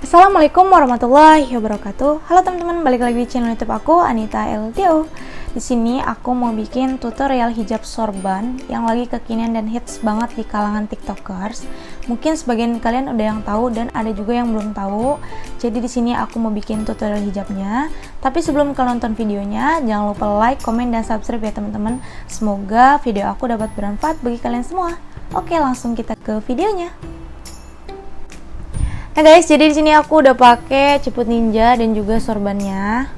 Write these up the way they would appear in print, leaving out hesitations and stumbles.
Assalamualaikum warahmatullahi wabarakatuh. Halo teman-teman, balik lagi di channel YouTube aku, Anita LTO. Di sini aku mau bikin tutorial hijab sorban yang lagi kekinian dan hits banget di kalangan TikTokers. Mungkin sebagian kalian udah yang tahu dan ada juga yang belum tahu. Jadi di sini aku mau bikin tutorial hijabnya. Tapi sebelum kalian nonton videonya, jangan lupa like, komen, dan subscribe ya teman-teman. Semoga video aku dapat bermanfaat bagi kalian semua. Oke, langsung kita ke videonya. Nah guys, jadi di sini aku udah pakai ciput ninja dan juga sorbannya.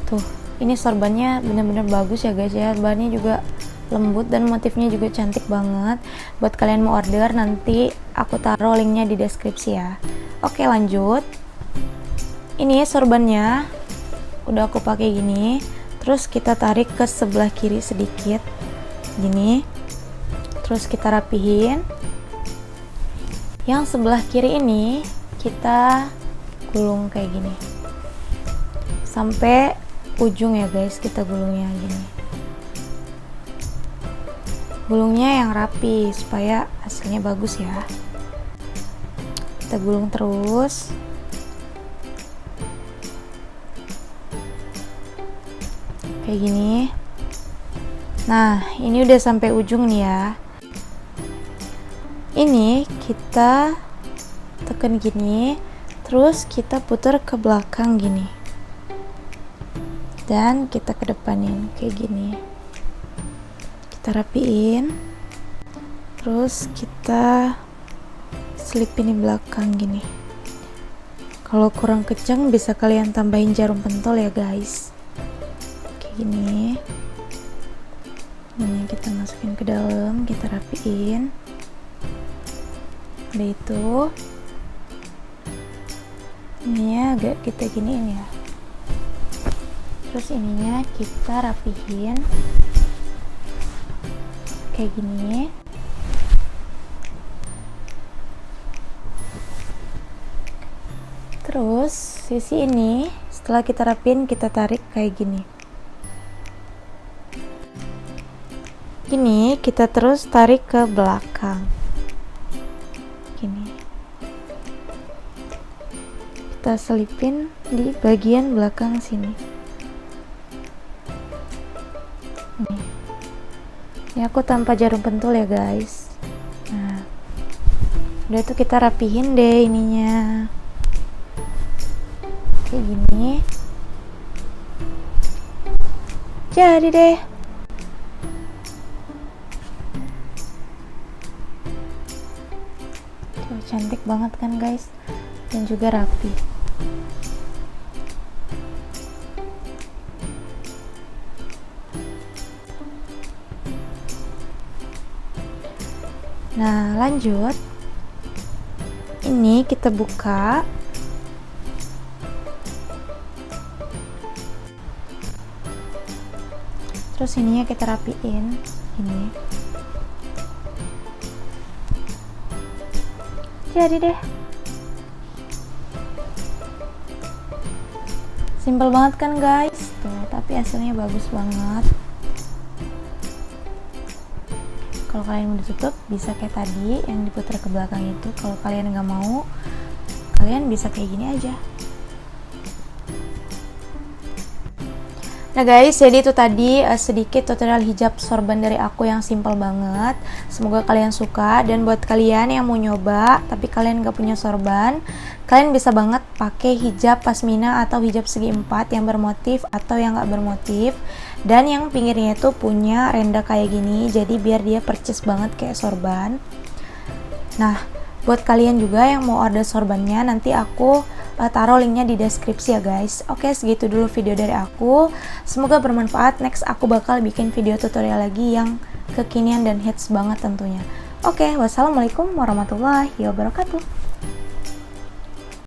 Tuh, ini sorbannya bener-bener bagus ya guys ya. Bahannya juga lembut dan motifnya juga cantik banget. Buat kalian mau order nanti aku taruh linknya di deskripsi ya. Oke, lanjut. Ini sorbannya udah aku pakai gini. Terus kita tarik ke sebelah kiri sedikit, gini. Terus kita rapihin. Yang sebelah kiri ini kita gulung kayak gini sampai ujung ya guys, kita gulungnya gini, gulungnya yang rapi supaya hasilnya bagus ya. Kita gulung terus kayak gini. Nah, ini udah sampai ujung nih ya. Ini kita tekan gini, terus kita putar ke belakang gini, dan kita kedepanin kayak gini. Kita rapiin, terus kita selipin di belakang gini. Kalau kurang kencang bisa kalian tambahin jarum pentol ya guys, kayak gini. Ini kita masukin ke dalam, kita rapiin. Udah itu, ininya agak kita giniin ya. Terus ininya kita rapihin kayak gini. Terus sisi ini setelah kita rapiin, kita tarik kayak gini. Gini kita terus tarik ke belakang. Gini. Kita selipin di bagian belakang sini. Nih. Ini aku tanpa jarum pentul ya guys. Nah, udah itu kita rapihin deh ininya. Kayak gini. Jadi deh. Tuh, cantik banget kan guys, dan juga rapi. Nah, lanjut. Ini kita buka. Terus ininya kita rapiin ini. Jadi deh. Simple banget kan guys. Tuh, tapi hasilnya bagus banget. Kalau kalian mau ditutup bisa kayak tadi yang diputar ke belakang itu. Kalau kalian nggak mau, kalian bisa kayak gini aja. Nah guys, jadi itu tadi sedikit tutorial hijab sorban dari aku yang simple banget. Semoga kalian suka, dan buat kalian yang mau nyoba tapi kalian gak punya sorban, kalian bisa banget pakai hijab pasmina atau hijab segi empat yang bermotif atau yang gak bermotif, dan yang pinggirnya itu punya renda kayak gini, jadi biar dia percis banget kayak sorban. Nah, buat kalian juga yang mau order sorbannya, nanti aku taruh linknya di deskripsi ya guys. Oke, segitu dulu video dari aku. Semoga bermanfaat. Next aku bakal bikin video tutorial lagi yang kekinian dan hits banget tentunya. Oke, wassalamualaikum warahmatullahi wabarakatuh.